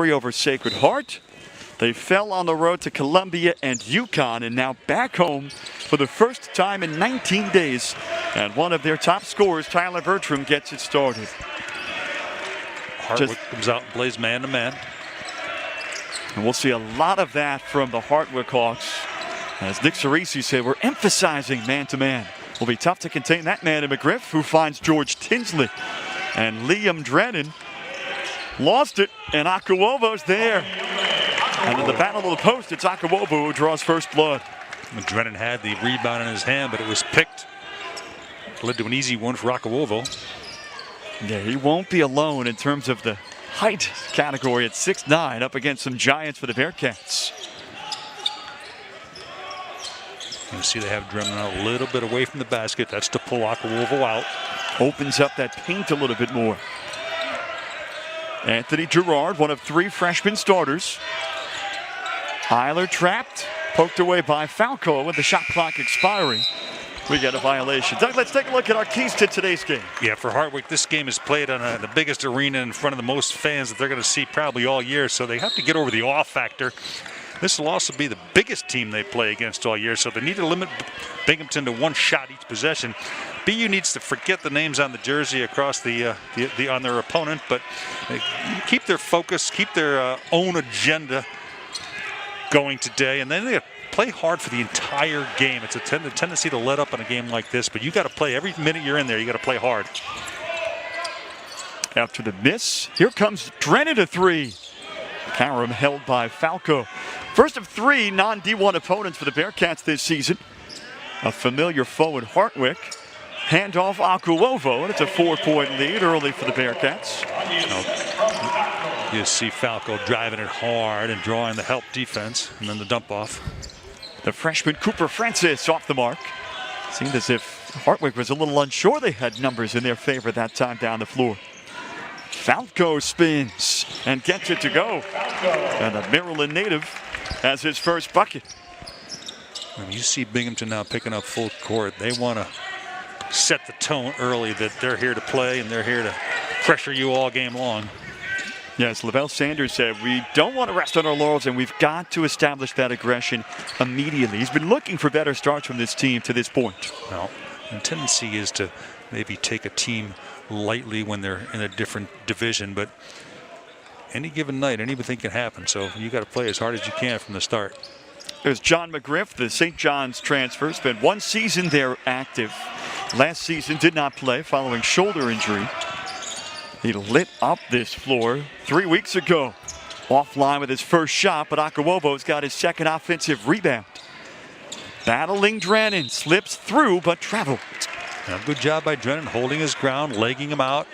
over Sacred Heart. They fell on the road to Columbia and UConn, and now back home for the first time in 19 days. And one of their top scorers, Tyler Bertram, gets it started. Hartwick comes out and plays man-to-man. And we'll see a lot of that from the Hartwick Hawks. As Nick Cerisi said, we're emphasizing man-to-man. Will be tough to contain that man in McGriff, who finds George Tinsley. And Liam Drennan lost it, and Akuovo's there. And in the battle of the post, it's Akuovo who draws first blood. Drennan had the rebound in his hand, but it was picked. Led to an easy one for Akuovo. Yeah, he won't be alone in terms of the height category at 6'9", up against some giants for the Bearcats. You see they have Drennan a little bit away from the basket. That's to pull Akuovo out. Opens up that paint a little bit more. Anthony Gerard, one of 3 freshman starters. Eiler trapped, poked away by Falco with the shot clock expiring. We get a violation. Doug, let's take a look at our keys to today's game. Yeah, for Hartwick, this game is played on the biggest arena in front of the most fans that they're going to see probably all year, so they have to get over the awe factor. This will also be the biggest team they play against all year, so they need to limit Binghamton to 1 shot each possession. BU needs to forget the names on the jersey across on their opponent, but keep their focus, keep their own agenda going today, and then they play hard for the entire game. It's a tendency to let up in a game like this, but you got to play every minute you're in there. You got to play hard. After the miss, here comes Drennan to 3. Karam held by Falco. First of 3 non-D1 opponents for the Bearcats this season. A familiar foe in Hartwick. Handoff Akuovo, and it's a 4-point lead early for the Bearcats. You see Falco driving it hard and drawing the help defense, and then the dump off. The freshman Cooper Francis off the mark. Seemed as if Hartwick was a little unsure they had numbers in their favor that time down the floor. Falco spins and gets it to go. And the Maryland native has his first bucket. When you see Binghamton now picking up full court, they want to set the tone early that they're here to play and they're here to pressure you all game long. Yes, Lavelle Sanders said we don't want to rest on our laurels and we've got to establish that aggression immediately. He's been looking for better starts from this team to this point. Well, the tendency is to maybe take a team lightly when they're in a different division, but any given night, anything can happen. So you got to play as hard as you can from the start. There's John McGriff, the St. John's transfer. Spent 1 season there active. Last season did not play following shoulder injury. He lit up this floor 3 weeks ago. Offline with his first shot, but Akuovo's got his second offensive rebound. Battling Drennan, slips through, but traveled. Now, good job by Drennan holding his ground, legging him out.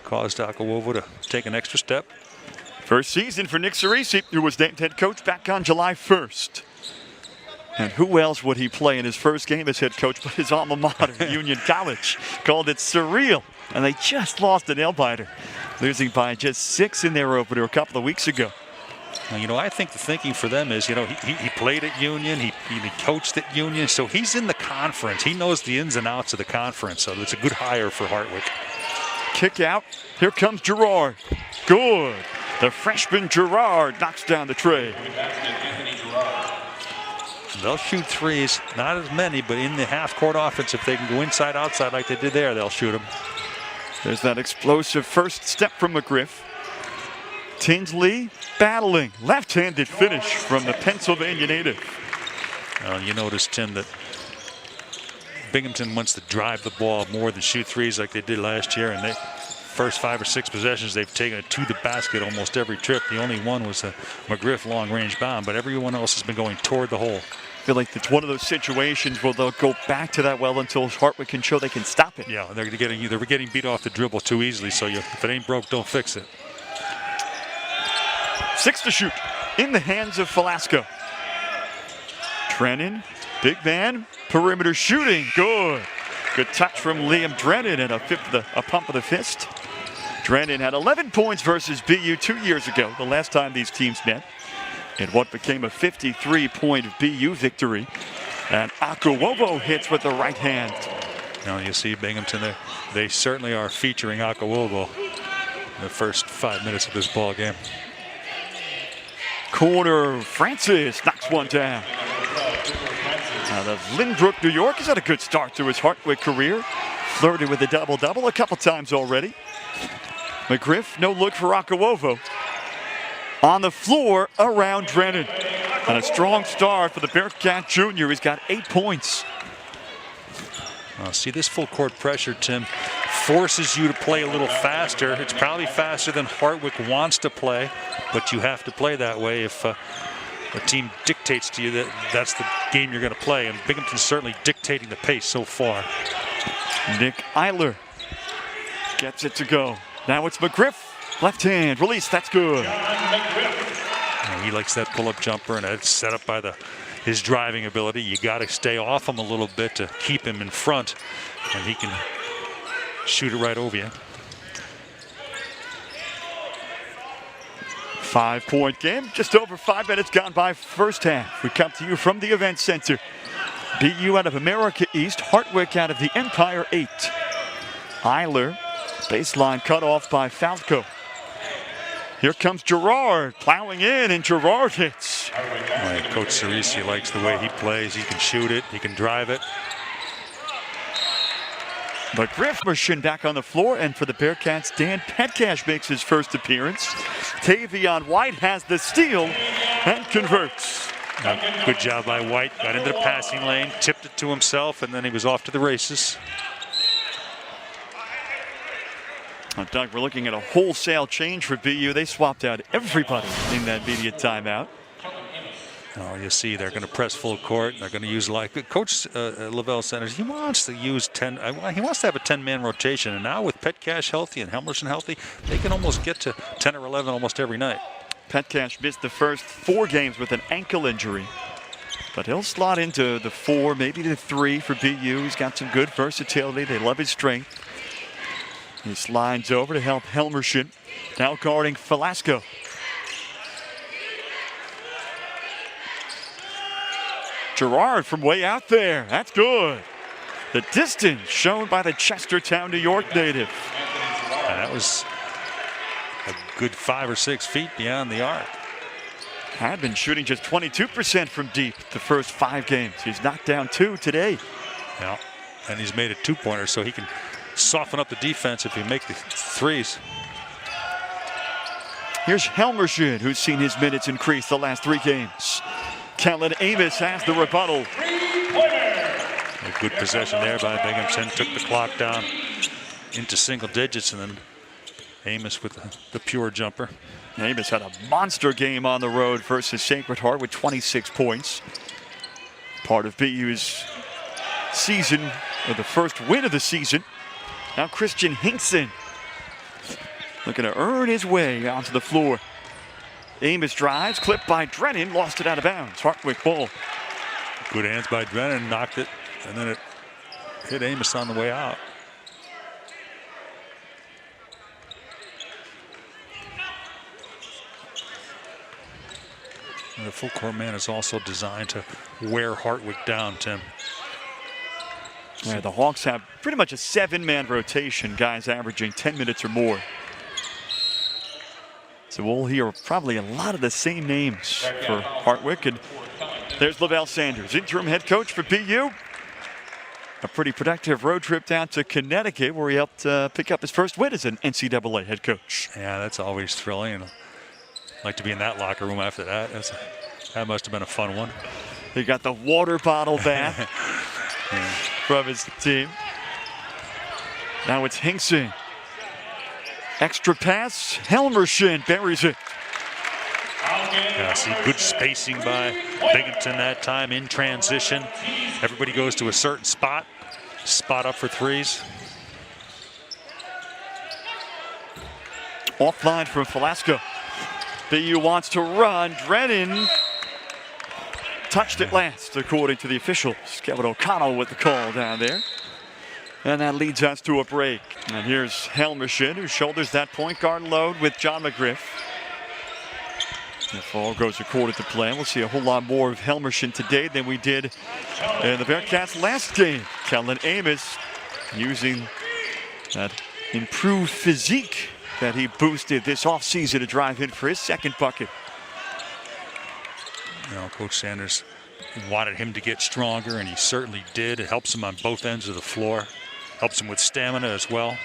Caused Akuovo to take an extra step. First season for Nick Cerisi, who was named head coach back on July 1st. And who else would he play in his first game as head coach but his alma mater, Union College? Called it surreal. And they just lost a nail-biter, losing by just 6 in their opener a couple of weeks ago. Now, I think the thinking for them is, he played at Union, he coached at Union, so he's in the conference. He knows the ins and outs of the conference, so it's a good hire for Hartwick. Kick out. Here comes Gerard. Good. The freshman Gerard knocks down the tray. They'll shoot threes, not as many, but in the half-court offense, if they can go inside, outside like they did there, they'll shoot them. There's that explosive first step from McGriff. Tinsley battling. Left-handed finish from the Pennsylvania native. You notice, Tim, that Binghamton wants to drive the ball more than shoot threes like they did last year, and they first 5 or 6 possessions, they've taken it to the basket almost every trip. The only one was a McGriff long-range bomb, but everyone else has been going toward the hole. I feel like it's one of those situations where they'll go back to that well until Hartwick can show they can stop it. Yeah, they're getting beat off the dribble too easily, so if it ain't broke, don't fix it. 6 to shoot in the hands of Falasco. Drennan, big man, perimeter shooting, good. Good touch from Liam Drennan and a pump of the fist. Drennan had 11 points versus BU 2 years ago, the last time these teams met, in what became a 53-point BU victory. And Akuovo hits with the right hand. Now you see Binghamton there. They certainly are featuring Akuovo in the first 5 minutes of this ball game. Corner, Francis knocks one down. Now the Lynbrook, New York has had a good start to his Hartwick career. Flirted with a double-double a couple times already. McGriff, no look for Akawovo. On the floor around Drennan. And a strong start for the Bearcat Jr. He's got 8 points. See, this full court pressure, Tim, forces you to play a little faster. It's probably faster than Hartwick wants to play, but you have to play that way if a team dictates to you that that's the game you're going to play. And Binghamton's certainly dictating the pace so far. Nick Eiler gets it to go. Now it's McGriff. Left hand release. That's good. He likes that pull-up jumper, and it's set up by his driving ability. You got to stay off him a little bit to keep him in front, and he can shoot it right over you. 5-point game. Just over 5 minutes gone by first half. We come to you from the Event Center. BU out of America East. Hartwick out of the Empire 8. Eiler, baseline cut off by Falco. Here comes Gerard plowing in, and Gerard hits. Right, Coach Cerisi likes the way he plays. He can shoot it. He can drive it. McGriff machine back on the floor, and for the Bearcats, Dan Petcash makes his first appearance. Tavion White has the steal and converts. Good job by White. Got into the passing lane, tipped it to himself, and then he was off to the races. Doug, we're looking at a wholesale change for BU. They swapped out everybody in that immediate timeout. Oh, you see, they're going to press full court. They're going to use Coach Lavelle Sanders. He wants to use 10. He wants to have a 10-man rotation, and now with Petcash healthy and Helmerson healthy, they can almost get to 10 or 11 almost every night. Petcash missed the first 4 games with an ankle injury, but he'll slot into the 4, maybe the 3 for BU. He's got some good versatility. They love his strength. He slides over to help Helmerson. Now guarding Velasco. Gerard from way out there. That's good. The distance shown by the Chestertown, New York native. That was a good 5 or 6 feet beyond the arc. Had been shooting just 22% from deep the first 5 games. He's knocked down 2 today. Yeah, and he's made a 2-pointer, so he can soften up the defense if you make the threes. Here's Helmerson, who's seen his minutes increase the last 3 games. Kellen Amos has the rebuttal. A good possession there by Binghamton. Took the clock down into single digits, and then Amos with the pure jumper. Amos had a monster game on the road versus Sacred Heart with 26 points. Part of BU's season, or the first win of the season. Now Christian Hinkson looking to earn his way onto the floor. Amos drives, clipped by Drennan, lost it out of bounds. Hartwick ball. Good hands by Drennan, knocked it, and then it hit Amos on the way out. And the full court man is also designed to wear Hartwick down, Tim. Yeah, the Hawks have pretty much a 7-man rotation, guys averaging 10 minutes or more. So we'll hear probably a lot of the same names for Hartwick. And there's Lavelle Sanders, interim head coach for BU. A pretty productive road trip down to Connecticut, where he helped pick up his first win as an NCAA head coach. Yeah, that's always thrilling. And I'd like to be in that locker room after that. That must have been a fun one. He got the water bottle bath from his team. Now it's Hinkson. Extra pass, Helmerson buries it. Yeah, see, good spacing by Binghamton that time in transition. Everybody goes to a certain spot up for threes. Offline from Velasco. BU wants to run. Drennan touched it last, according to the officials. Kevin O'Connell with the call down there. And that leads us to a break. And here's Helmerson, who shoulders that point guard load with John McGriff. If all goes according to plan, we'll see a whole lot more of Helmerson today than we did in the Bearcats' last game. Kellen Amos using that improved physique that he boosted this offseason to drive in for his second bucket. You know, Coach Sanders wanted him to get stronger, and he certainly did. It helps him on both ends of the floor. Helps him with stamina as well.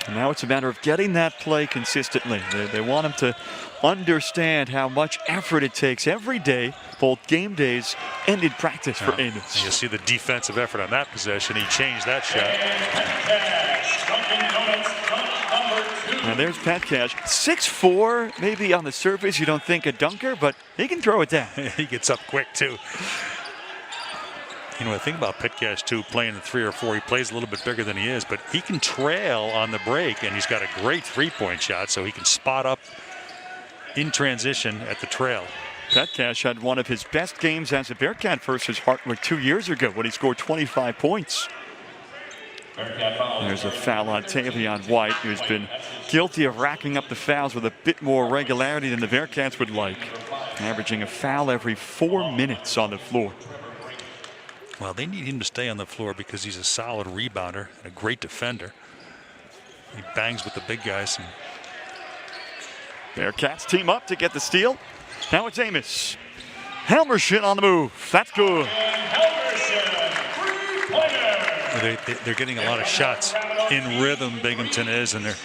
And now it's a matter of getting that play consistently. They want him to understand how much effort it takes every day, both game days and in practice for Amos. You see the defensive effort on that possession. He changed that shot. And there's Pat Cash. 6'4", maybe on the surface you don't think a dunker, but he can throw it down. He gets up quick, too. You know, the thing about Petcash, too, playing the 3 or 4, he plays a little bit bigger than he is, but he can trail on the break, and he's got a great three-point shot, so he can spot up in transition at the trail. Petcash had one of his best games as a Bearcat versus Hartwick 2 years ago when he scored 25 points. There's a foul on Tavion White, who's been guilty of racking up the fouls with a bit more regularity than the Bearcats would like, averaging a foul every 4 minutes on the floor. Well, they need him to stay on the floor because he's a solid rebounder and a great defender. He bangs with the big guys. Bearcats team up to get the steal. Now it's Amos. Helmerson on the move. That's good. They're getting a lot of shots in rhythm, Binghamton is, and they're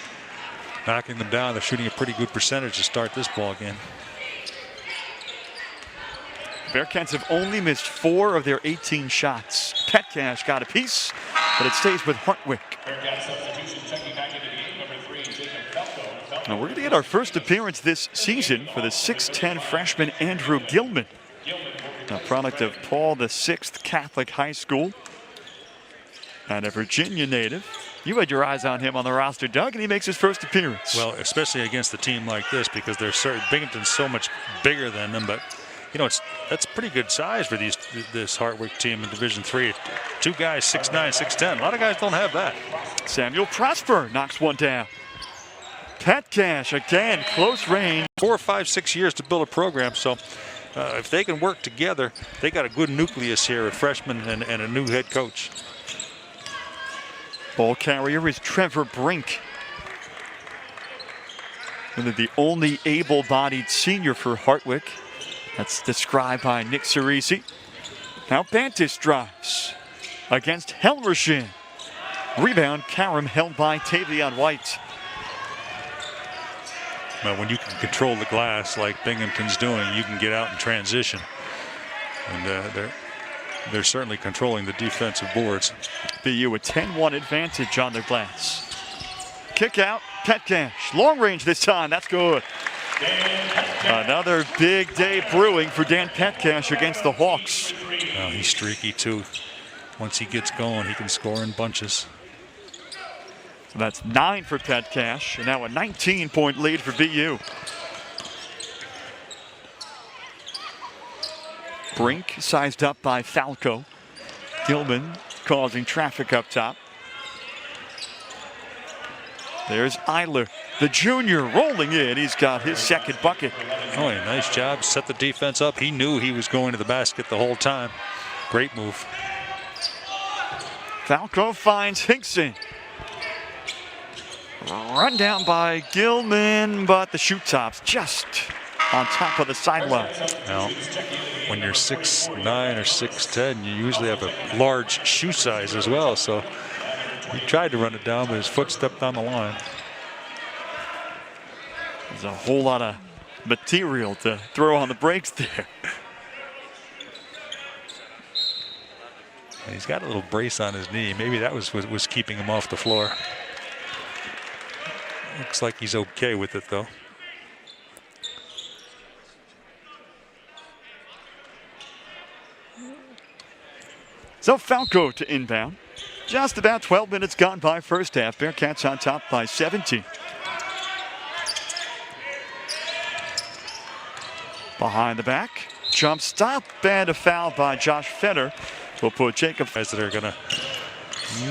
knocking them down. They're shooting a pretty good percentage to start this ball game. Bearcats have only missed 4 of their 18 shots. Petcash got a piece, but it stays with Hartwick. Now we're going to get our first appearance this season for the 6'10" freshman Andrew Gilman, a product of Paul VI Catholic High School and a Virginia native. You had your eyes on him on the roster, Doug, and he makes his first appearance. Well, especially against a team like this, because they're Binghamton's so much bigger than them, but you know, that's pretty good size for this Hartwick team in Division III. 2 guys, 6'9", 6'10". A lot of guys don't have that. Samuel Prosper knocks one down. Petcash again, close range. 4, 5, 6 years to build a program, so if they can work together, they got a good nucleus here, a freshman and a new head coach. Ball carrier is Trevor Brink. Really the only able-bodied senior for Hartwick. That's described by Nick Cerisi. Now Bantis drives against Helmerson. Rebound, Karam held by Tavion White. Well, when you can control the glass like Binghamton's doing, you can get out in transition. And they're certainly controlling the defensive boards. BU a 10-1 advantage on their glass. Kick out, Petcash. Long range this time, that's good. Another big day brewing for Dan Petcash against the Hawks. Well, he's streaky too. Once he gets going, he can score in bunches. So that's 9 for Petcash, and now a 19-point lead for BU. Brink sized up by Falco. Gilman causing traffic up top. There's Eiler, the junior, rolling in. He's got his second bucket. Oh, yeah, nice job. Set the defense up. He knew he was going to the basket the whole time. Great move. Falco finds Hinkson. Run down by Gilman, but the shoot top's just on top of the sideline. Now, when you're 6'9" or 6'10", you usually have a large shoe size as well. So he tried to run it down, but his foot stepped on the line. There's a whole lot of material to throw on the brakes there. He's got a little brace on his knee. Maybe that was keeping him off the floor. Looks like he's okay with it, though. So Falco to inbound. Just about 12 minutes gone by first half. Bearcats on top by 17. Behind the back. Jump stop and a foul by Josh Feder. Will put Jacob. Guys that are going to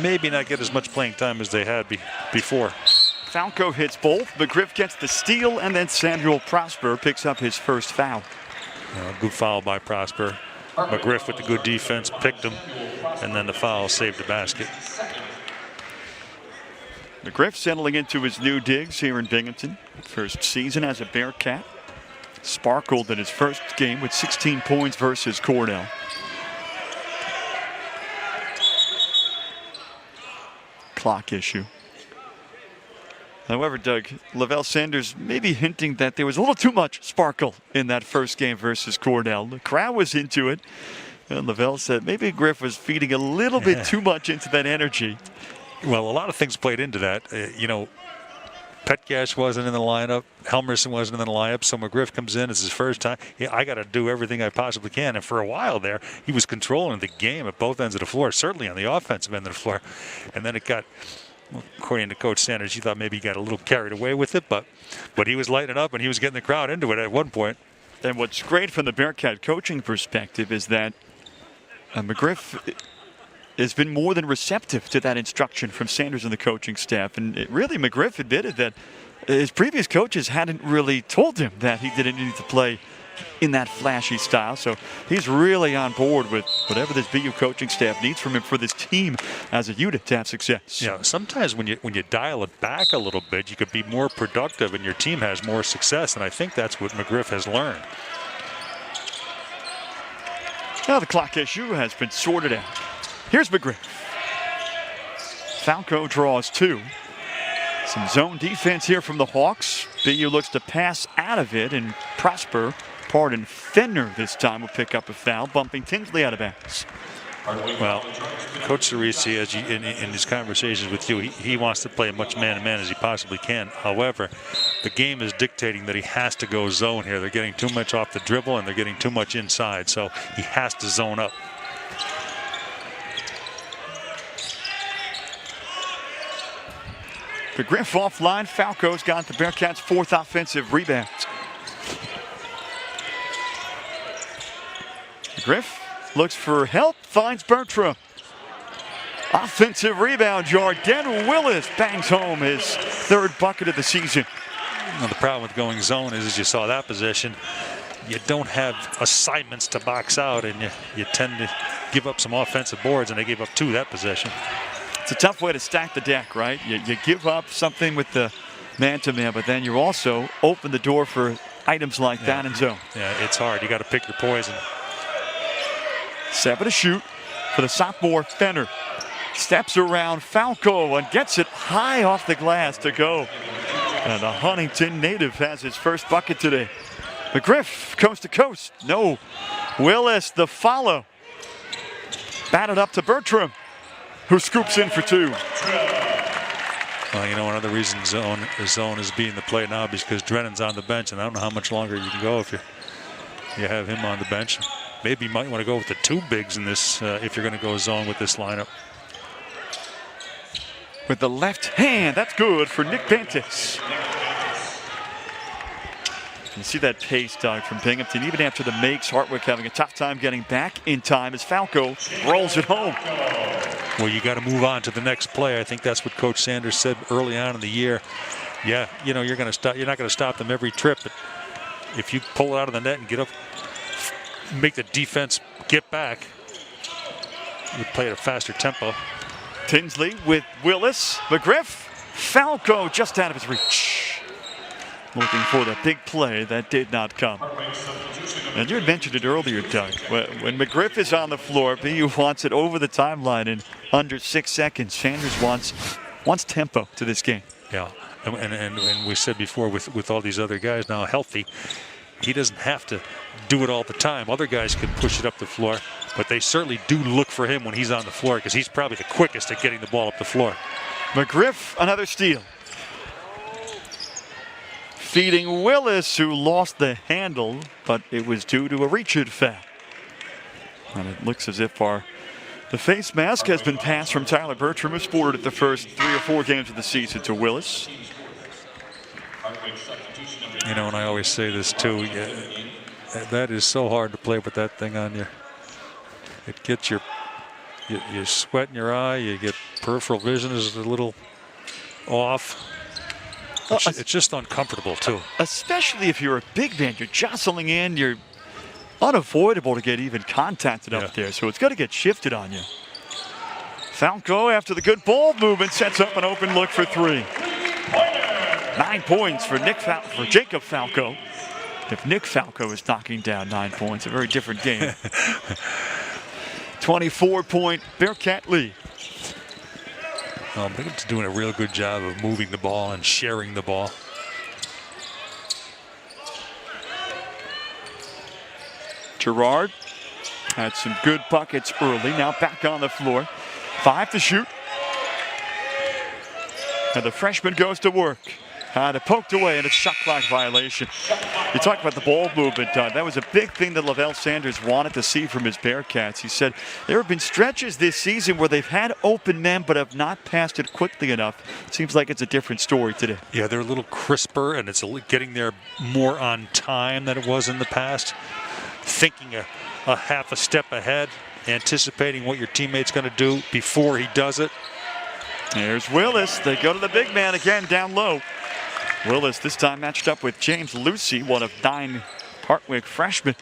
maybe not get as much playing time as they had before. Falco hits both. McGriff gets the steal, and then Samuel Prosper picks up his first foul. Good foul by Prosper. McGriff with the good defense picked him, and then the foul saved the basket. McGriff settling into his new digs here in Binghamton. First season as a Bearcat. sparkled in his first game with 16 points versus Cornell. Clock issue. However, Doug, Lavelle Sanders may be hinting that there was a little too much sparkle in that first game versus Cornell. The crowd was into it. And Lavelle said maybe Griff was feeding a little bit too much into that energy. Well, a lot of things played into that. Petcash wasn't in the lineup. Helmerson wasn't in the lineup. So McGriff comes in. It's his first time. I got to do everything I possibly can. And for a while there, he was controlling the game at both ends of the floor, certainly on the offensive end of the floor. And then it got, according to Coach Sanders, he thought maybe he got a little carried away with it. But he was lighting up, and he was getting the crowd into it at one point. And what's great from the Bearcat coaching perspective is that McGriff has been more than receptive to that instruction from Sanders and the coaching staff. And really, McGriff admitted that his previous coaches hadn't really told him that he didn't need to play in that flashy style. So he's really on board with whatever this BU coaching staff needs from him for this team as a unit to have success. Yeah, sometimes when you dial it back a little bit, you could be more productive and your team has more success. And I think that's what McGriff has learned. Now the clock issue has been sorted out. Here's McGriff. Falco draws 2. Some zone defense here from the Hawks. BU looks to pass out of it, and Fenner this time will pick up a foul, bumping Tinsley out of bounds. Well, Coach Cerisi, as in his conversations with you, he wants to play as much man-to-man as he possibly can. However, the game is dictating that he has to go zone here. They're getting too much off the dribble, and they're getting too much inside, so he has to zone up. McGriff offline. Falco's got the Bearcats' 4th offensive rebound. McGriff looks for help, finds Bertram. Offensive rebound, Jordan Willis bangs home his 3rd bucket of the season. Well, the problem with going zone is, as you saw that possession, you don't have assignments to box out, and you tend to give up some offensive boards, and they gave up 2 that possession. It's a tough way to stack the deck, right? You give up something with the man-to-man, but then you also open the door for items like that in zone. Yeah, it's hard. You got to pick your poison. 7 to shoot for the sophomore Fenner. Steps around Falco and gets it high off the glass to go. And the Huntington native has his first bucket today. McGriff, coast to coast. No. Willis, the follow. Batted up to Bertram, who scoops in for 2. Well, one of the reasons zone is being the play now is because Drennan's on the bench, and I don't know how much longer you can go if you have him on the bench. Maybe you might want to go with the 2 bigs in this if you're going to go zone with this lineup. With the left hand, that's good for Nick Bantis. You see that pace, Doug, from Binghamton. Even after the makes, Hartwick having a tough time getting back in time as Falco rolls it home. Well, you got to move on to the next play. I think that's what Coach Sanders said early on in the year. Yeah, you're going to stop. You're not going to stop them every trip, but if you pull it out of the net and get up, make the defense get back, you play at a faster tempo. Tinsley with Willis. McGriff. Falco just out of his reach. Looking for the big play that did not come. And you had mentioned it earlier, Doug. When McGriff is on the floor, BU wants it over the timeline in under 6 seconds. Sanders wants tempo to this game. Yeah, and we said before with all these other guys now healthy, he doesn't have to do it all the time. Other guys can push it up the floor, but they certainly do look for him when he's on the floor because he's probably the quickest at getting the ball up the floor. McGriff, another steal. Feeding Willis, who lost the handle, but it was due to a reach-in foul. And it looks as if the face mask has been passed from Tyler Bertram, who sported it the first 3 or 4 games of the season, to Willis. And I always say this too, that is so hard to play with that thing on you. It gets you sweat in your eye, you get peripheral vision is a little off. It's just uncomfortable too. Especially if you're a big man, you're jostling in, you're unavoidable to get even contacted up there, so it's got to get shifted on you. Falco, after the good ball movement, sets up an open look for 3. 9 points for Jacob Falco. if Nick Falco is knocking down 9 points. A very different game. 24-point Bearcat lead. Binghamton's doing a real good job of moving the ball and sharing the ball. Gerard had some good buckets early. Now back on the floor. 5 to shoot. And the freshman goes to work. It poked away, and it's shot clock violation. You talk about the ball movement. That was a big thing that Lavelle Sanders wanted to see from his Bearcats. He said there have been stretches this season where they've had open men but have not passed it quickly enough. Seems like it's a different story today. Yeah, they're a little crisper, and it's getting there more on time than it was in the past. Thinking a half a step ahead, anticipating what your teammate's going to do before he does it. There's Willis. They go to the big man again down low. Willis this time matched up with James Lucy, one of 9 Hartwick freshmen.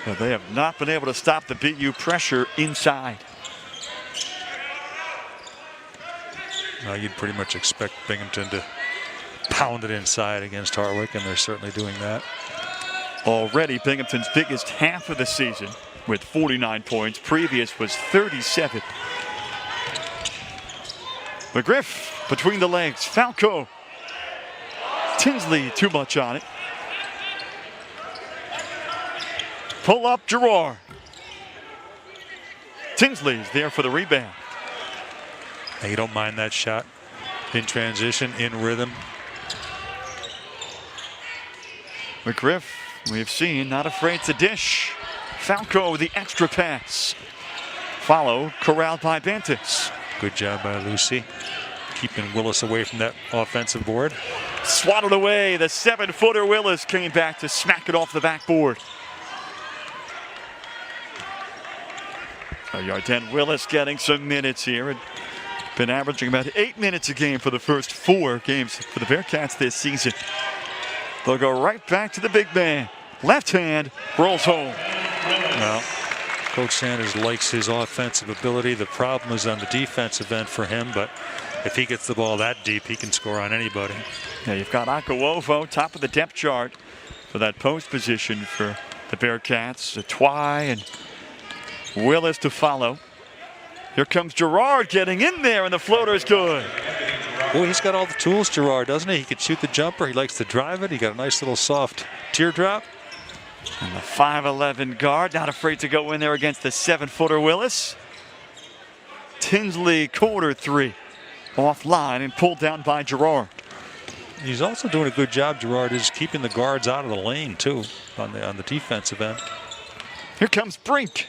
But they have not been able to stop the BU pressure inside. Well, you'd pretty much expect Binghamton to pound it inside against Hartwick, and they're certainly doing that. Already Binghamton's biggest half of the season with 49 points. Previous was 37. McGriff between the legs. Falco. Tinsley too much on it. Pull up Gerard. Tinsley's there for the rebound. Now you don't mind that shot in transition, in rhythm. McGriff, we've seen, not afraid to dish. Falco, the extra pass. Follow, corralled by Bantis. Good job by Lucy, keeping Willis away from that offensive board. Swatted away. The 7-footer Willis came back to smack it off the backboard. Yarden Willis getting some minutes here. And been averaging about 8 minutes a game for the first 4 games for the Bearcats this season. They'll go right back to the big man. Left hand rolls home. Well, Coach Sanders likes his offensive ability. The problem is on the defensive end for him, but if he gets the ball that deep, he can score on anybody. Yeah, you've got Akawovo, top of the depth chart for that post position for the Bearcats. Twy and Willis to follow. Here comes Gerard getting in there, and the floater is good. Well, he's got all the tools, Gerard, doesn't he? He can shoot the jumper. He likes to drive it. He got a nice little soft teardrop. And the 5'11" guard, not afraid to go in there against the 7-footer Willis. Tinsley, corner 3. Offline and pulled down by Gerard. He's also doing a good job, Gerard, is keeping the guards out of the lane, too, on the defensive end. Here comes Brink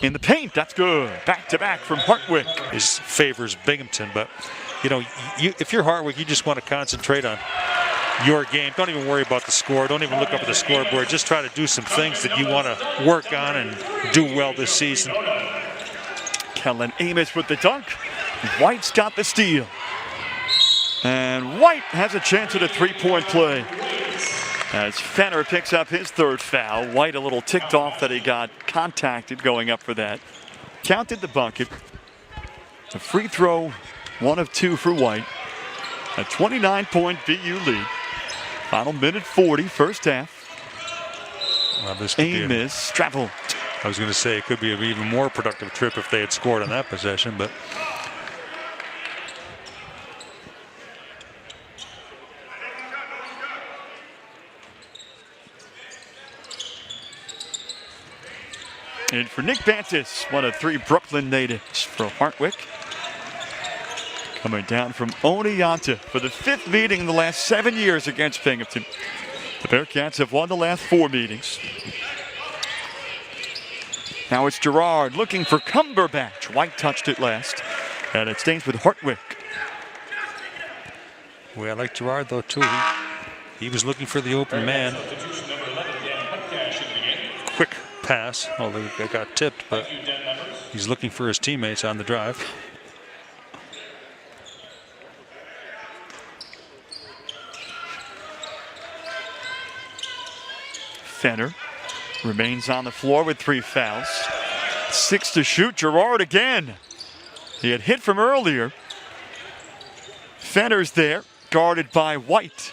in the paint. That's good. Back-to-back from Hartwick. His favors Binghamton, but, you know, if you're Hartwick, you just want to concentrate on your game. Don't even worry about the score. Don't even look up at the scoreboard. Just try to do some things that you want to work on and do well this season. Kellen Amos with the dunk. White's got the steal. And White has a chance at a 3-point play. As Fenner picks up his 3rd foul. White a little ticked off that he got contacted going up for that. Counted the bucket. A free throw, 1 of 2 for White. A 29-point BU lead. Final minute 40, first half. Well, this could Amos travel. I was going to say it could be an even more productive trip if they had scored on that possession, but in for Nick Bantis, one of 3 Brooklyn natives for Hartwick. Coming down from Oneonta for the 5th meeting in the last 7 years against Binghamton. The Bearcats have won the last 4 meetings. Now it's Gerard looking for Cumberbatch. White touched it last, and it stays with Hartwick. Well, I like Gerard, though, too. He was looking for the open man. Quick pass. Well, they got tipped, but he's looking for his teammates on the drive. Fenner remains on the floor with 3 fouls. 6 to shoot. Gerard again. He had hit from earlier. Fenner's there, guarded by White,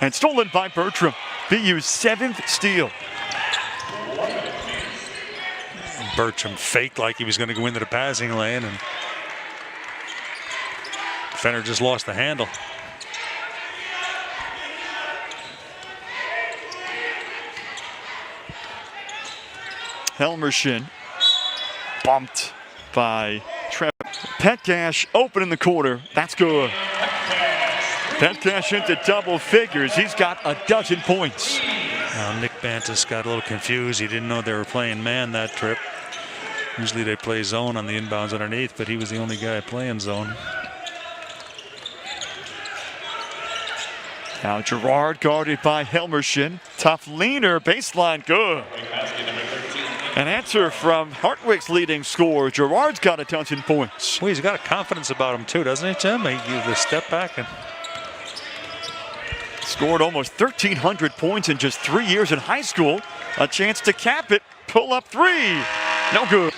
and stolen by Bertram. BU's 7th steal. Bertram faked like he was going to go into the passing lane, and Fenner just lost the handle. Helmerson bumped by Trevor. Petcash open in the corner. That's good. Petcash into double figures. He's got a dozen points. Nick Bantus got a little confused. He didn't know they were playing man that trip. Usually they play zone on the inbounds underneath, but he was the only guy playing zone. Now Gerard guarded by Helmerson. Tough leaner, baseline good. An answer from Hartwick's leading scorer. Gerard's got a dozen points. Well, he's got a confidence about him too, doesn't he, Tim? He gives a step back and scored almost 1,300 points in just 3 years in high school. A chance to cap it. Pull up three. No good.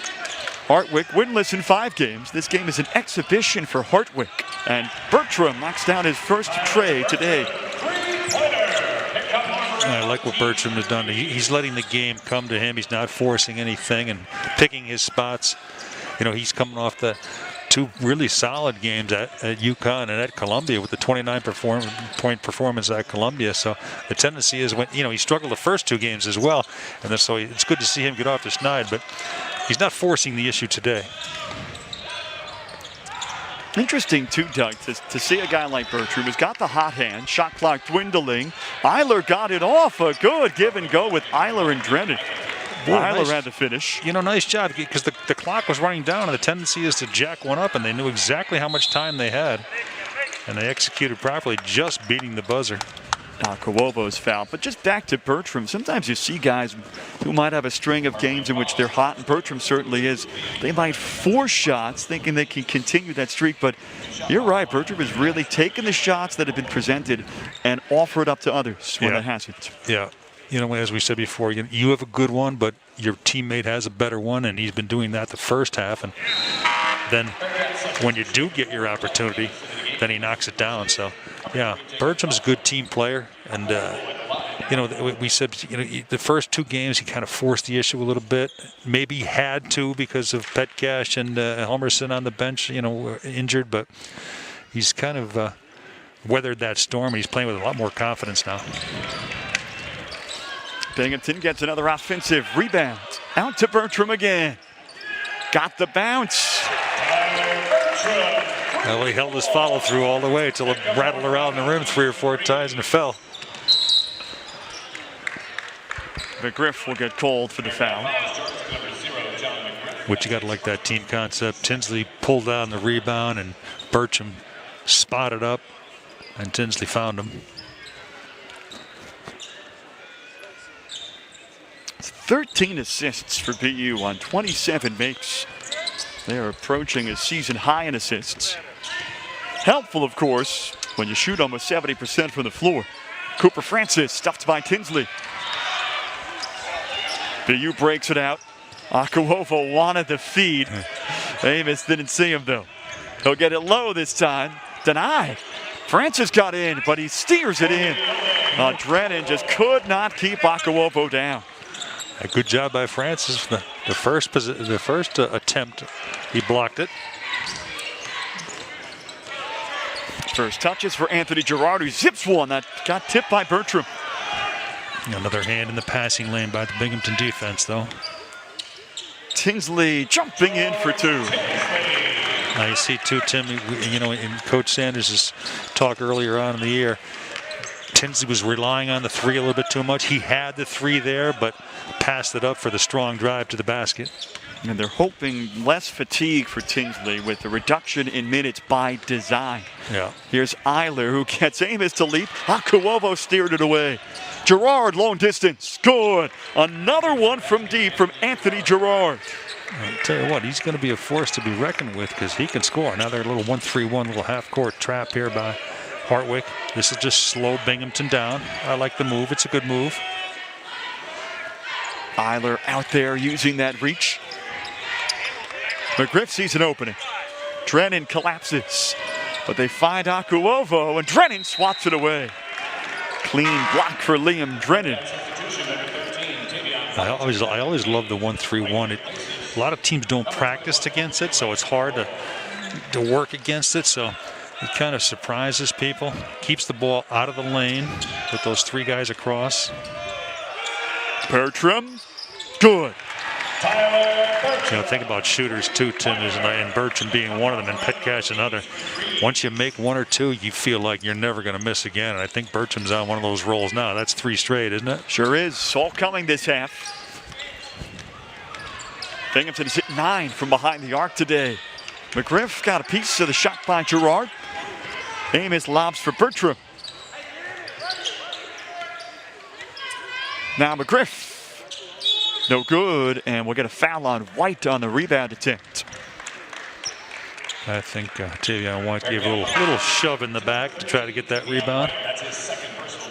Hartwick winless in 5 games. This game is an exhibition for Hartwick. And Bertram knocks down his first tray today. I like what Bertram has done. He's letting the game come to him. He's not forcing anything and picking his spots. You know, he's coming off the 2 really solid games at UConn and at Columbia with the 29-point performance at Columbia. So the tendency is when, you know, he struggled the first 2 games as well. And so it's good to see him get off the schneid, but he's not forcing the issue today. Interesting, too, Doug, to see a guy like Bertram who's got the hot hand, shot clock dwindling. Eiler got it off. A good give and go with Eiler and Drennan. Eiler had the finish. You know, nice job, because the clock was running down, and the tendency is to jack one up, and they knew exactly how much time they had. And they executed properly, just beating the buzzer. Kawovo's foul. But just back to Bertram, sometimes you see guys who might have a string of games in which they're hot, and Bertram certainly is. They might force shots thinking they can continue that streak, but you're right, Bertram has really taken the shots that have been presented and offered up to others when it hasn't. Yeah. You know, as we said before, you have a good one, but your teammate has a better one, and he's been doing that the first half. And then when you do get your opportunity, then he knocks it down. So, yeah, Bertram's a good team player. And, you know, we said, you know, the first 2 games he kind of forced the issue a little bit. Maybe he had to because of Petcash and Helmerson on the bench, you know, injured. But he's kind of weathered that storm, and he's playing with a lot more confidence now. Binghamton gets another offensive rebound. Out to Bertram again. Got the bounce. Well, he held his follow through all the way until it rattled around the rim 3 or 4 times and it fell. McGriff will get called for the foul. Which you got to like that team concept. Tinsley pulled down the rebound and Bertram spotted up and Tinsley found him. 13 assists for BU on 27 makes. They are approaching a season high in assists. Helpful, of course, when you shoot almost 70% from the floor. Cooper Francis stuffed by Tinsley. BU breaks it out. Akuovo wanted the feed. Amos didn't see him, though. He'll get it low this time. Denied. Francis got in, but he steers it in. Drennan just could not keep Akuovo down. A good job by Francis. The first attempt, he blocked it. First touches for Anthony Gerard, who zips one that got tipped by Bertram. Another hand in the passing lane by the Binghamton defense, though. Tinsley jumping in for 2. Now you see, too, Tim, you know, in Coach Sanders' talk earlier on in the year, Tinsley was relying on the 3 a little bit too much. He had the 3 there, but passed it up for the strong drive to the basket. And they're hoping less fatigue for Tinsley with the reduction in minutes by design. Yeah. Here's Eiler, who gets Amos to leap. Akuovo steered it away. Gerard, long distance. Good. Another one from deep from Anthony Gerard. I'll tell you what, he's going to be a force to be reckoned with because he can score. Now they're a little 1-3-1 little half-court trap here by Hartwick. This will just slow Binghamton down. I like the move. It's a good move. Eiler out there using that reach. McGriff sees an opening. Drennan collapses, but they find Akuovo, and Drennan swats it away. Clean block for Liam Drennan. I always love the 1-3-1. A lot of teams don't practice against it, so it's hard to work against it. So it kind of surprises people. Keeps the ball out of the lane with those 3 guys across. Bertram, good. Think about shooters too, Tim, and Bertram being one of them, and Petcash another. Once you make 1 or 2, you feel like you're never going to miss again. And I think Bertram's on one of those rolls now. That's 3 straight, isn't it? Sure is. All coming this half. Binghamton is hit 9 from behind the arc today. McGriff got a piece of the shot by Gerard. Amos lobs for Bertram. Now McGriff. No good, and we'll get a foul on White on the rebound attempt. I think Tavion White gave a little shove in the back to try to get that rebound.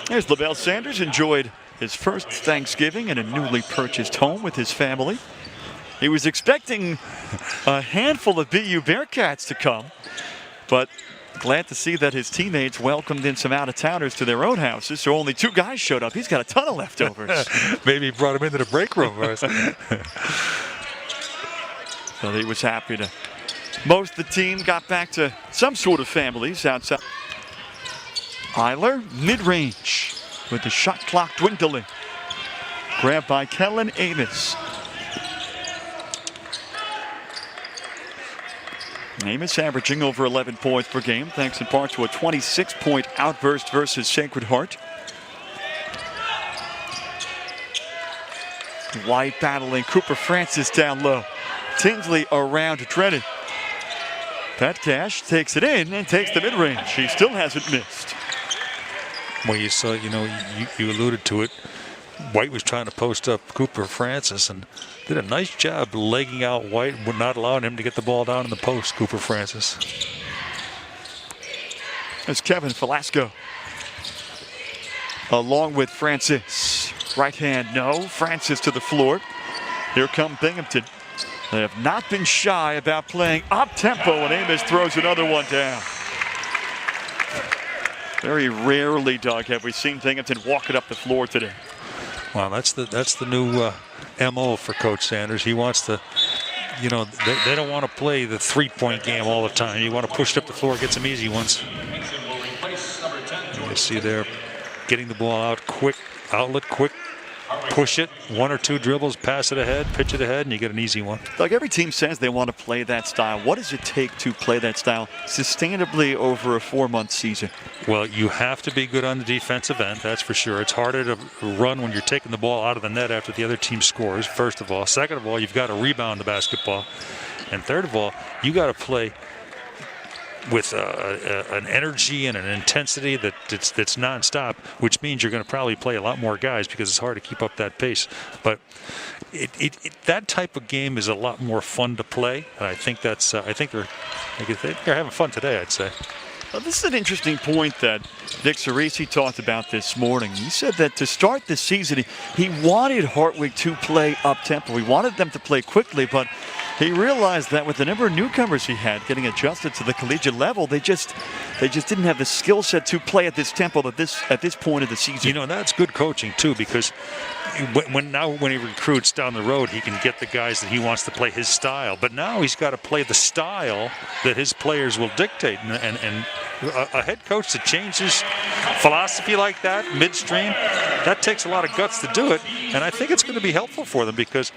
There's LaBelle Sanders. Enjoyed his first Thanksgiving in a newly purchased home with his family. He was expecting a handful of BU Bearcats to come, but glad to see that his teammates welcomed in some out-of-towners to their own houses, so only 2 guys showed up. He's got a ton of leftovers. Maybe he brought him into the break room. So he was happy to. Most of the team got back to some sort of families outside. Eiler, mid-range, with the shot clock dwindling. Grabbed by Kellen Amos. Amos averaging over 11 points per game, thanks in part to a 26-point outburst versus Sacred Heart. White battling Cooper Francis down low. Tinsley around Drennan. Petcash takes it in and takes the mid-range. He still hasn't missed. Well, you saw, you alluded to it. White was trying to post up Cooper Francis and did a nice job legging out White, not allowing him to get the ball down in the post, Cooper Francis. There's Kevin Velasco along with Francis. Right hand, no. Francis to the floor. Here come Binghamton. They have not been shy about playing up-tempo, and Amos throws another one down. Very rarely, Doug, have we seen Binghamton walk it up the floor today. Well, that's the new MO for Coach Sanders. He wants to, they don't want to play the 3-point game all the time. You want to push it up the floor, get some easy ones. You see there, getting the ball out quick, outlet quick, push it, 1 or 2 dribbles, pass it ahead, pitch it ahead, and you get an easy one. Doug, every team says they want to play that style. What does it take to play that style sustainably over a 4-month season? Well, you have to be good on the defensive end, that's for sure. It's harder to run when you're taking the ball out of the net after the other team scores, first of all. Second of all, you've got to rebound the basketball. And third of all, you got to play with an energy and an intensity that's nonstop, which means you're going to probably play a lot more guys because it's hard to keep up that pace. But that type of game is a lot more fun to play, and I think they're having fun today, I'd say. Well, this is an interesting point that Vic Cerisi talked about this morning. He said that to start the season, he wanted Hartwick to play up-tempo. He wanted them to play quickly, but he realized that with the number of newcomers he had getting adjusted to the collegiate level, they just didn't have the skill set to play at this tempo at this point of the season. That's good coaching too, because when he recruits down the road, he can get the guys that he wants to play his style. But now he's got to play the style that his players will dictate. And a head coach that changes philosophy like that midstream, that takes a lot of guts to do it. And I think it's going to be helpful for them, because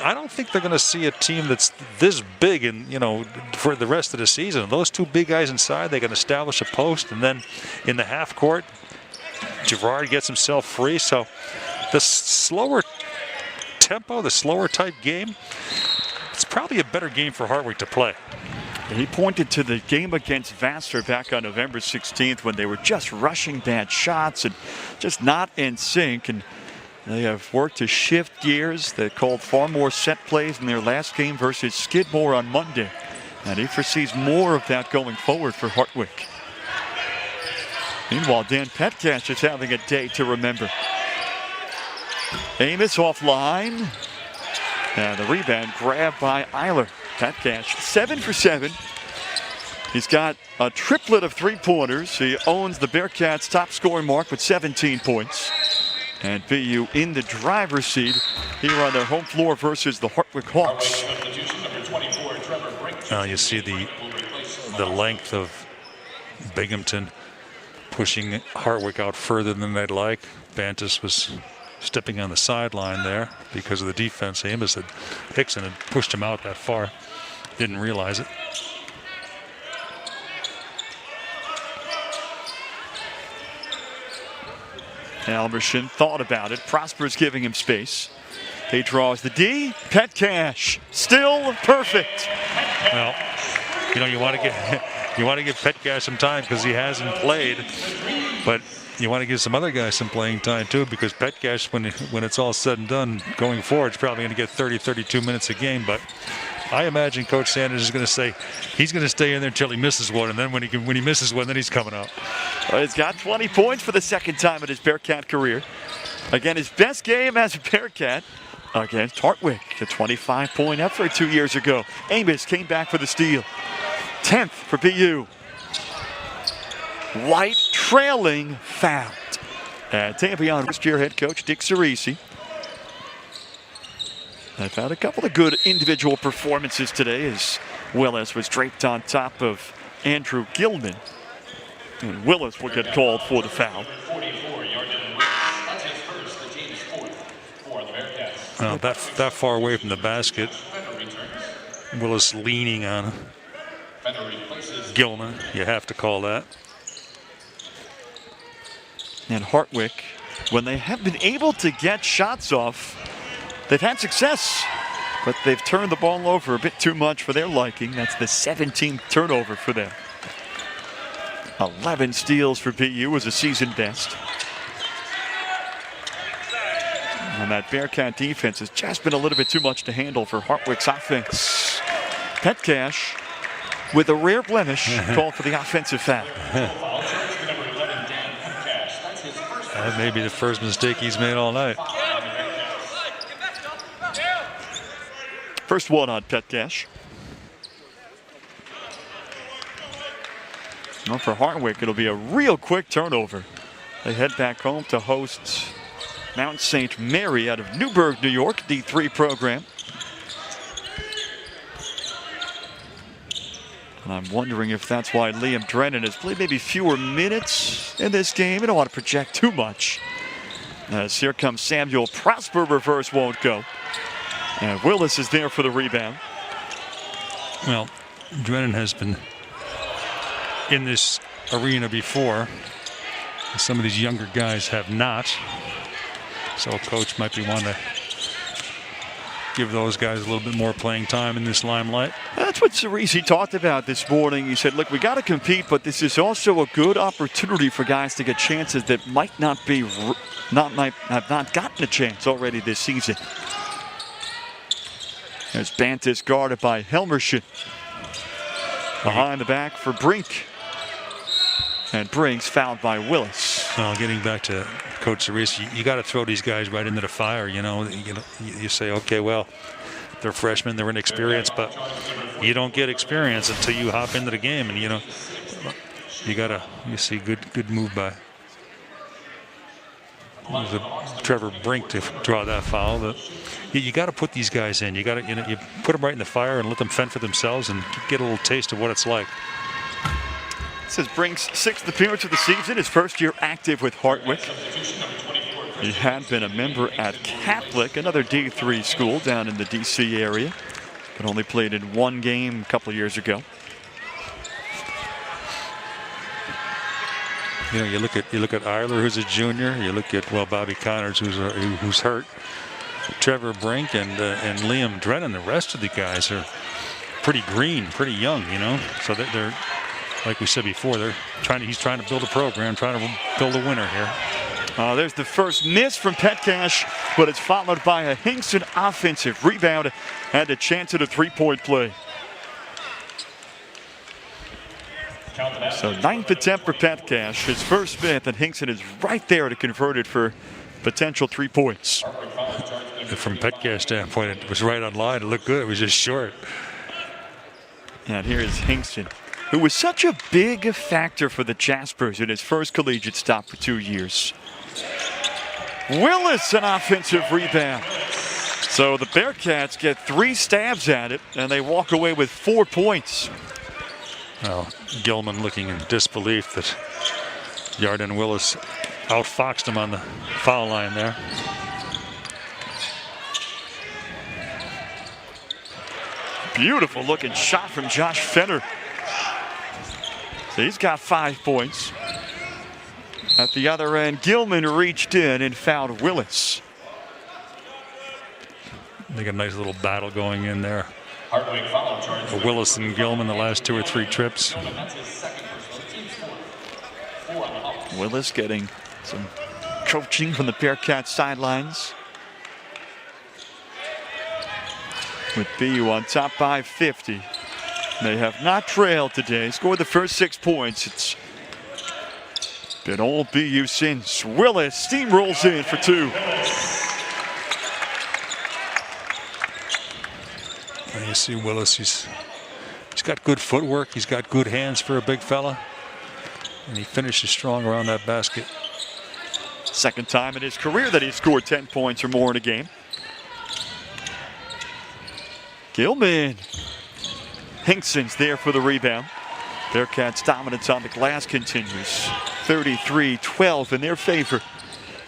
I don't think they're going to see a team that's this big for the rest of the season. Those 2 big guys inside, they can establish a post, and then in the half court, Gerard gets himself free. So the slower tempo, the slower type game, it's probably a better game for Hartwick to play. He pointed to the game against Vassar back on November 16th when they were just rushing bad shots and just not in sync. And they have worked to shift gears. They called far more set plays in their last game versus Skidmore on Monday. And he foresees more of that going forward for Hartwick. Meanwhile, Dan Petcash is having a day to remember. Amos offline. And the rebound grabbed by Eiler. Petcash 7 for 7. He's got a triplet of three-pointers. He owns the Bearcats' top scoring mark with 17 points. And BU in the driver's seat here on their home floor versus the Hartwick Hawks. You see the length of Binghamton pushing Hartwick out further than they'd like. Bantus was stepping on the sideline there because of the defense. Amos had Hickson had pushed him out that far. Didn't realize it. Almerson thought about it. Prosper's giving him space. He draws the D. Petcash still perfect. Well, you want to give Petcash some time because he hasn't played, but you want to give some other guys some playing time too, because Petcash, when it's all said and done, going forward, is probably going to get 30, 32 minutes a game. But I imagine Coach Sanders is going to say he's going to stay in there until he misses one, and then when he misses one, then he's coming out. Well, he's got 20 points for the second time in his Bearcat career. Again, his best game as a Bearcat against Hartwick, a 25-point effort 2 years ago. Amos came back for the steal. 10th for BU. White trailing fouled. And Tampion first-year head coach Dick Cerisi. I've had a couple of good individual performances today as Willis was draped on top of Andrew Gilman. And Willis will get called for the foul. Well, that far away from the basket. Willis leaning on Gilman. You have to call that. And Hartwick, when they have been able to get shots off, they've had success, but they've turned the ball over a bit too much for their liking. That's the 17th turnover for them. 11 steals for BU was a season best. And that Bearcat defense has just been a little bit too much to handle for Hartwick's offense. Petcash, with a rare blemish, called for the offensive foul. That may be the first mistake he's made all night. First one on Petcash. Well, for Hartwick, it'll be a real quick turnover. They head back home to host Mount St. Mary out of Newburgh, New York, D3 program. And I'm wondering if that's why Liam Drennan has played maybe fewer minutes in this game. I don't want to project too much. As here comes Samuel Prosper, reverse won't go. And Willis is there for the rebound. Well, Drennan has been in this arena before. Some of these younger guys have not. So a coach might be wanting to give those guys a little bit more playing time in this limelight. That's what Cerisi talked about this morning. He said, look, we got to compete, but this is also a good opportunity for guys to get chances that might have not gotten a chance already this season. There's Bantus guarded by Helmershon. Behind the back for Brink. And Brink's fouled by Willis. Well, getting back to Coach Cerisi, you got to throw these guys right into the fire. You say, okay, well, they're freshmen, they're inexperienced, but you don't get experience until you hop into the game. And you see good move by Trevor Brink to draw that foul. But you got to put these guys in. You got to you put them right in the fire and let them fend for themselves and get a little taste of what it's like. This is Brink's 6th appearance of the season, his first year active with Hartwick. He had been a member at Catholic, another D3 school down in the D.C. area, but only played in one game a couple of years ago. You look at Eiler, who's a junior. You look at Bobby Connors, who's hurt. Trevor Brink and Liam Drennan. The rest of the guys are pretty green, pretty young. So they're like we said before, he's trying to build a program, trying to build a winner here. There's the first miss from Petcash, but it's followed by a Hinkson offensive rebound and a chance at a three-point play. So 9th attempt for Petcash, his first Smith, and Hinkson is right there to convert it for potential 3 points. From Petcash standpoint, it was right on line. It looked good. It was just short. And here is Hinkson. who was such a big factor for the Jaspers in his first collegiate stop for 2 years. Willis, an offensive rebound. So the Bearcats get 3 stabs at it, and they walk away with 4 points. Well, Gilman looking in disbelief that Yarden Willis outfoxed him on the foul line there. Beautiful looking shot from Josh Fenner. So he's got 5 points. At the other end, Gilman reached in and fouled Willis. They got a nice little battle going in there. Willis and Gilman the last 2 or 3 trips. Willis getting some coaching from the Bearcats sidelines. With BU on top by 50. They have not trailed today. Scored the first 6 points. It's been all BU since. Willis steamrolls in for 2. And you see Willis, he's got good footwork. He's got good hands for a big fella. And he finishes strong around that basket. Second time in his career that he scored 10 points or more in a game. Gilman. Hinkson's there for the rebound. Bearcats' dominance on the glass continues. 33-12 in their favor.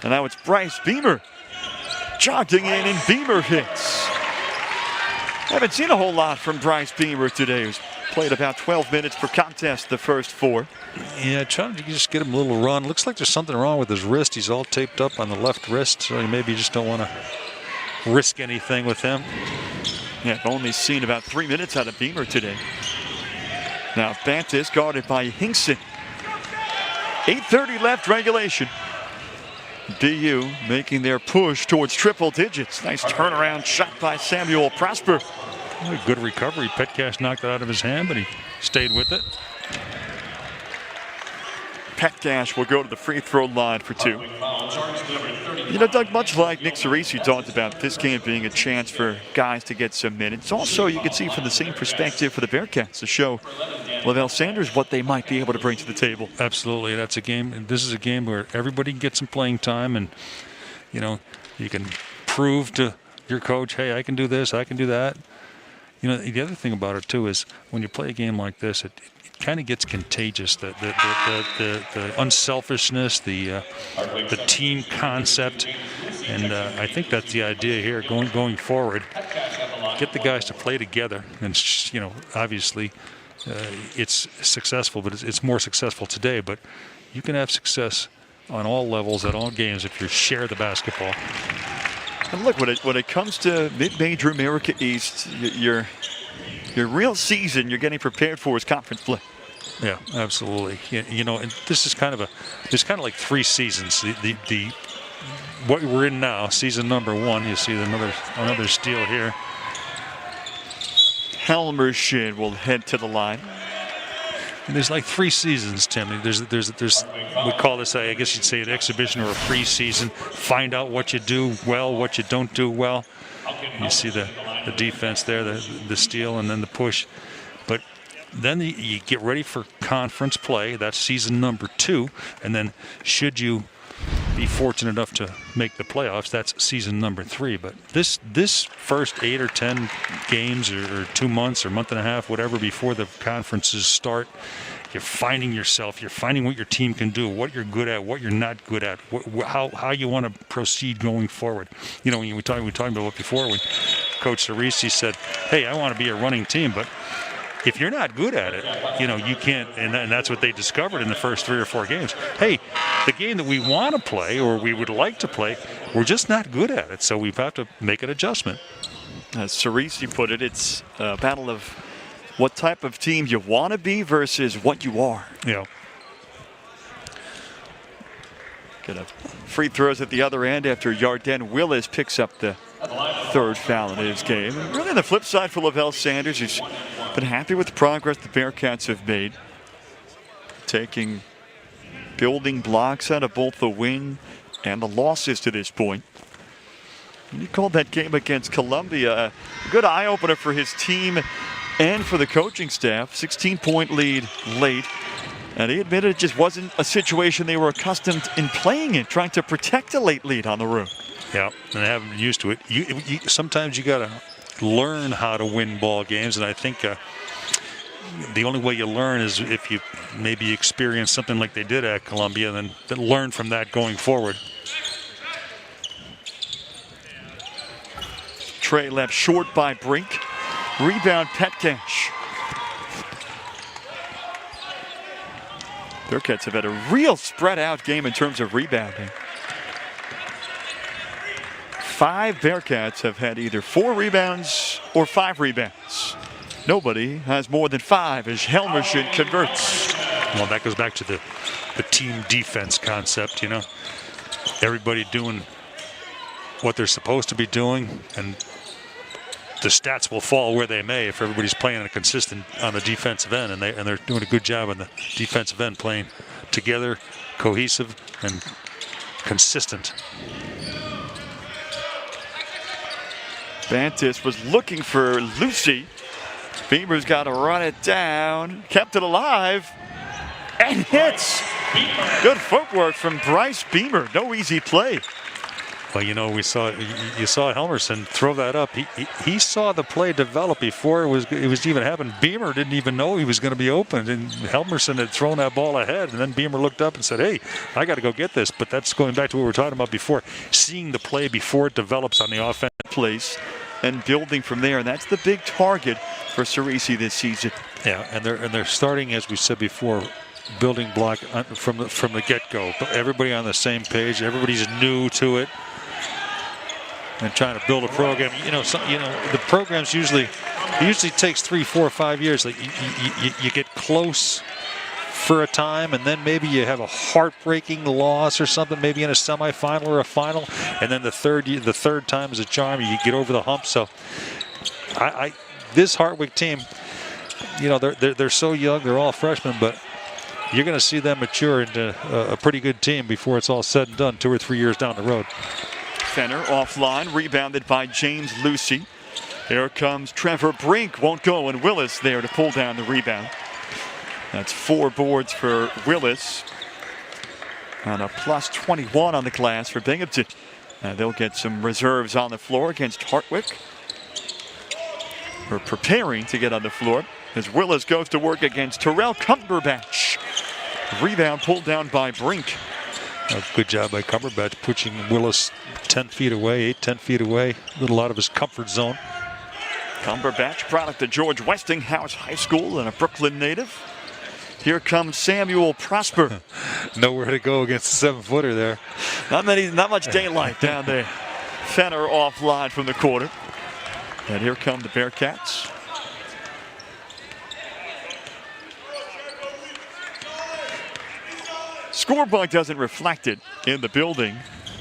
And now it's Bryce Beamer. Jogging in, and Beamer hits. Haven't seen a whole lot from Bryce Beamer today. He's played about 12 minutes per contest the first 4. Yeah, trying to just get him a little run. Looks like there's something wrong with his wrist. He's all taped up on the left wrist, so maybe you just don't want to risk anything with him. Yeah, I've only seen about 3 minutes out of Beamer today. Now Bantis guarded by Hinkson. 8:30 left regulation. BU making their push towards triple digits. Nice turnaround shot by Samuel Prosper. Good recovery. Petcash knocked it out of his hand, but he stayed with it. Petcash will go to the free throw line for 2. You know, Doug, much like Nick Cerisi talked about this game being a chance for guys to get some minutes. Also, you can see from the same perspective for the Bearcats to show Lavelle Sanders what they might be able to bring to the table. Absolutely. That's a game. This is a game where everybody can get some playing time, and, you know, you can prove to your coach, hey, I can do this, I can do that. You know, the other thing about it, too, is when you play a game like this, it kind of gets contagious. The unselfishness, the team concept, and I think that's the idea here going forward. Get the guys to play together, and you know, obviously, it's successful, but it's more successful today. But you can have success on all levels at all games if you share the basketball. And look, when it comes to mid-major America East, your real season you're getting prepared for is conference play. Yeah, absolutely. You know, and this is kind of like 3 seasons. The what we're in now, season number 1. You see another steal here. Helmershid will head to the line. And there's like 3 seasons, Tim. There's we call this, I guess you'd say, an exhibition or a preseason. Find out what you do well, what you don't do well. You see the defense there, the steal, and then the push. But then you get ready for conference play. That's season number 2. And then should you be fortunate enough to make the playoffs, that's season number 3. But this first 8 or 10 games or 2 months or month and a half, whatever, before the conferences start, you're finding yourself. You're finding what your team can do, what you're good at, what you're not good at, how you want to proceed going forward. You know, when we were talking about it before when Coach Cerisi said, hey, I want to be a running team, but if you're not good at it, you know, you can't, and that's what they discovered in the first 3 or 4 games. Hey, the game that we want to play or we would like to play, we're just not good at it, so we have to make an adjustment. As Cerisi put it, it's a battle of what type of team you want to be versus what you are. Yeah. Get a free throws at the other end after Yarden Willis picks up the 3rd foul in his game. And really on the flip side for Lavelle Sanders, who's been happy with the progress the Bearcats have made. Building blocks out of both the win and the losses to this point. And he called that game against Columbia a good eye-opener for his team and for the coaching staff. 16-point lead late. And he admitted it just wasn't a situation they were accustomed in playing in, trying to protect a late lead on the road. Yeah, and they haven't been used to it. Sometimes you got to learn how to win ball games, and I think the only way you learn is if you maybe experience something like they did at Columbia, and then learn from that going forward. Trey left short by Brink. Rebound Petcash. Bearcats have had a real spread out game in terms of rebounding. 5 Bearcats have had either 4 rebounds or 5 rebounds. Nobody has more than 5 as Helmerson converts. Well, that goes back to the team defense concept, you know. Everybody doing what they're supposed to be doing, and the stats will fall where they may if everybody's playing a consistent on the defensive end, and they're doing a good job on the defensive end, playing together, cohesive, and consistent. Bantis was looking for Lucy. Beamer's got to run it down. Kept it alive. And hits. Good footwork from Bryce Beamer. No easy play. Well, you know, you saw Helmerson throw that up. He saw the play develop before it was even happening. Beamer didn't even know he was going to be open, and Helmerson had thrown that ball ahead, and then Beamer looked up and said, "Hey, I got to go get this." But that's going back to what we were talking about before, seeing the play before it develops on the offense. Place and building from there, and that's the big target for Cerisi this season. Yeah, and they're starting, as we said before, building block from the get-go. Everybody on the same page. Everybody's new to it. And trying to build a program, the programs usually takes 3, 4, 5 years. Like you get close for a time, and then maybe you have a heartbreaking loss or something, maybe in a semifinal or a final, and then the third time is a charm. You get over the hump. So, this Hartwick team, they're so young, they're all freshmen, but you're going to see them mature into a pretty good team before it's all said and done, 2 or 3 years down the road. Fenner offline, rebounded by James Lucy. Here comes Trevor Brink, won't go, and Willis there to pull down the rebound. That's 4 boards for Willis, and a plus 21 on the glass for Binghamton. They'll get some reserves on the floor against Hartwick. We're preparing to get on the floor as Willis goes to work against Terrell Cumberbatch. Rebound pulled down by Brink. Good job by Cumberbatch, pushing Willis 10 feet away, 10 feet away, a little out of his comfort zone. Cumberbatch, product of George Westinghouse High School and a Brooklyn native. Here comes Samuel Prosper. Nowhere to go against the 7-footer there. Not much daylight down there. Fenner offline from the corner. And here come the Bearcats. Scorebook doesn't reflect it in the building.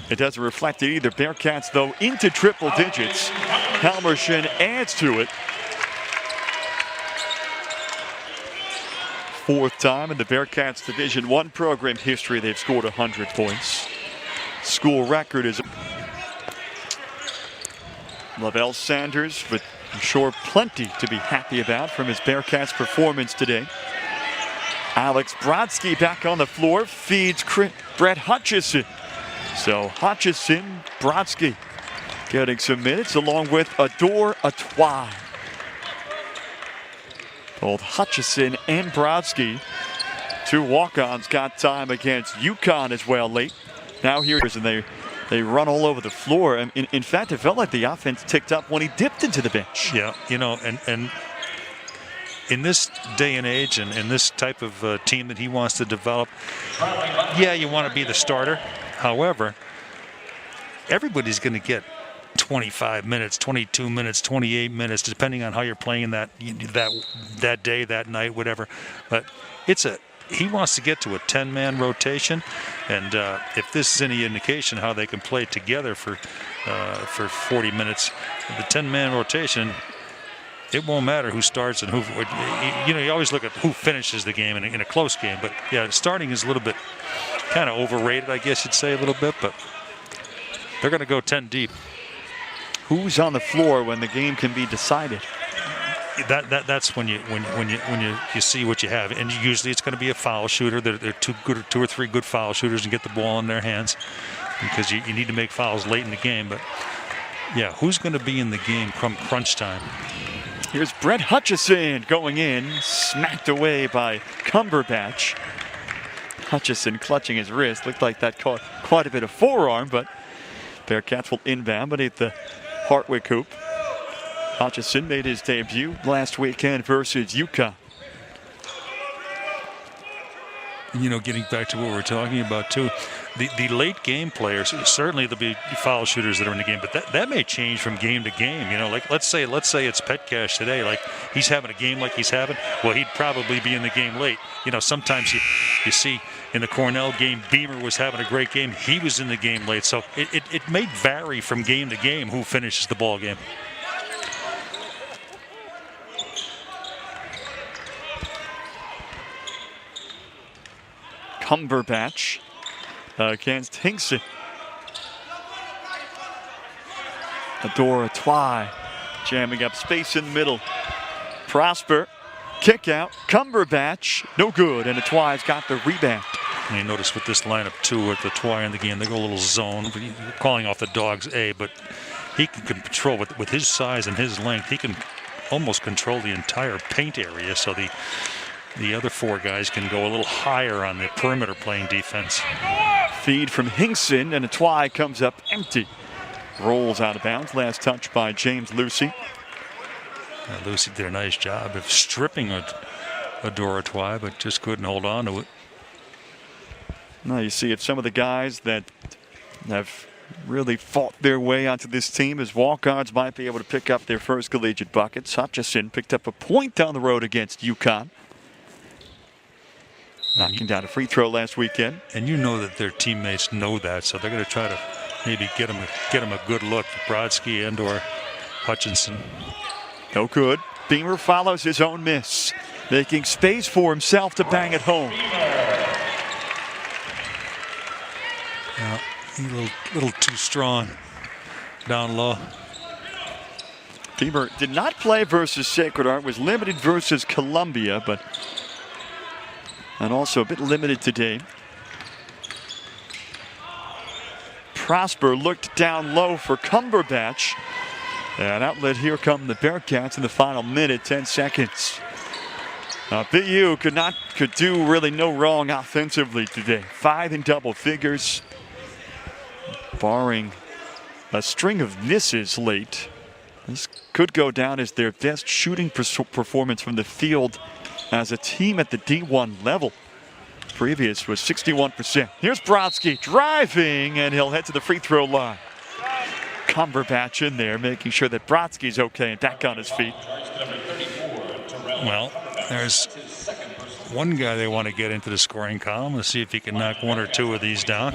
It doesn't reflect it either. Bearcats, though, into triple digits. Helmerson adds to it. 4th time in the Bearcats Division I program history they've scored 100 points. School record is Lavelle Sanders, but I'm sure plenty to be happy about from his Bearcats performance today. Alex Brodsky back on the floor, feeds Brett Hutchison. So Hutchison, Brodsky getting some minutes along with Adore Atoy. Both Hutchison and Brodsky, 2 walk-ons, got time against UConn as well late. Now here's and they run all over the floor. In fact, it felt like the offense ticked up when he dipped into the bench. Yeah, and in this day and age and in this type of team that he wants to develop, yeah, you want to be the starter. However, everybody's going to get 25 minutes, 22 minutes, 28 minutes, depending on how you're playing that day, that night, whatever. But he wants to get to a 10-man rotation, and if this is any indication how they can play together for 40 minutes, the 10-man rotation, it won't matter who starts and who. You always look at who finishes the game in a close game. But yeah, starting is a little bit kind of overrated, I guess you'd say a little bit. But they're going to go 10 deep. Who's on the floor when the game can be decided? that's when you see what you have, and usually it's going to be a foul shooter. They're two or three good foul shooters and get the ball in their hands, because you need to make fouls late in the game. But yeah, who's going to be in the game come crunch time? Here's Brett Hutchison going in, smacked away by Cumberbatch. Hutchison clutching his wrist. Looked like that caught quite a bit of forearm, but Bearcats will inbound beneath the Hartwick hoop. Hutchison made his debut last weekend versus UConn. You know, getting back to what we're talking about too, the late game players, certainly there'll be foul shooters that are in the game, but that may change from game to game. You know, like let's say it's Petcash today, like he's having a game like he's having, well, he'd probably be in the game late. You know, sometimes you see in the Cornell game, Beamer was having a great game, he was in the game late. So it may vary from game to game who finishes the ball game. Cumberbatch against Hinkson. Adora Twy jamming up space in the middle. Prosper, kick out. Cumberbatch, no good, and Twy's got the rebound. And you notice with this lineup too, with the Twy in the game, they go a little zone, calling off the Dogs A, but he can control with his size and his length. He can almost control the entire paint area, so the other four guys can go a little higher on the perimeter playing defense. Feed from Hinkson, and Twy comes up empty. Rolls out of bounds. Last touch by James Lucy. Lucy did a nice job of stripping Adora Twy, but just couldn't hold on to it. Now you see if some of the guys that have really fought their way onto this team as walk-ons might be able to pick up their first collegiate buckets. Hutchison picked up a point on the road against UConn, knocking down a free throw last weekend. And you know that their teammates know that, so they're going to try to maybe get him a good look, Brodsky and or Hutchinson. No good. Beamer follows his own miss, making space for himself to bang it home. A little too strong down low. Beamer did not play versus Sacred Heart, was limited versus Columbia, and also a bit limited today. Prosper looked down low for Cumberbatch. And outlet, here come the Bearcats in the final minute, 10 seconds. BU could do really no wrong offensively today. 5 in double figures, barring a string of misses late. This could go down as their best shooting performance from the field as a team at the D1 level. Previous was 61%. Here's Brodsky driving, and he'll head to the free throw line. Cumberbatch in there, making sure that Brodsky's okay and back on his feet. Well, there's one guy they want to get into the scoring column to see if he can knock one or two of these down.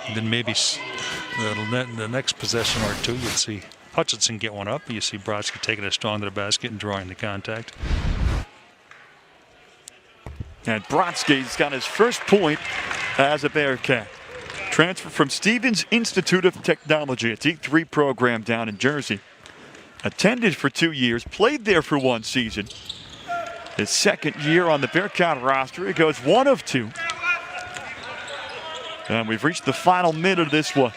And then maybe the next possession or two, you'd see Hutchinson get one up. You see Brodsky taking it strong to the basket and drawing the contact. And Brodsky's got his first point as a Bearcat. Transfer from Stevens Institute of Technology, a D3 program down in Jersey. Attended for 2 years, played there for 1 season. His second year on the Bearcat roster, he goes 1 of 2. And we've reached the final minute of this one.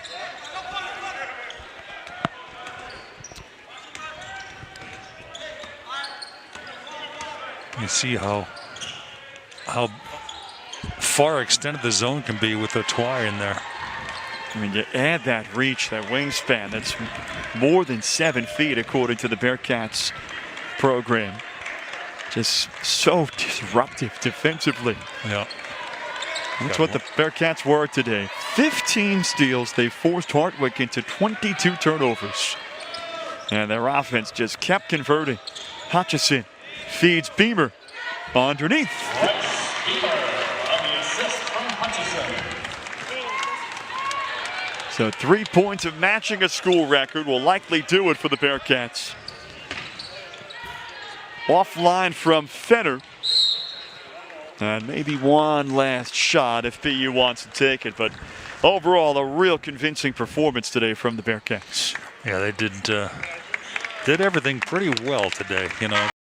You see how far extended the zone can be with the Twy in there. I mean, you add that reach, that wingspan, that's more than 7 feet according to the Bearcats program. Just so disruptive defensively. Yeah. That's what the Bearcats were today. 15 steals. They forced Hartwick into 22 turnovers. And their offense just kept converting. Hutchison feeds Beamer underneath. So 3 points of matching a school record will likely do it for the Bearcats. Offline from Fenner. And maybe one last shot if BU wants to take it. But overall, a real convincing performance today from the Bearcats. Yeah, they did everything pretty well today, you know.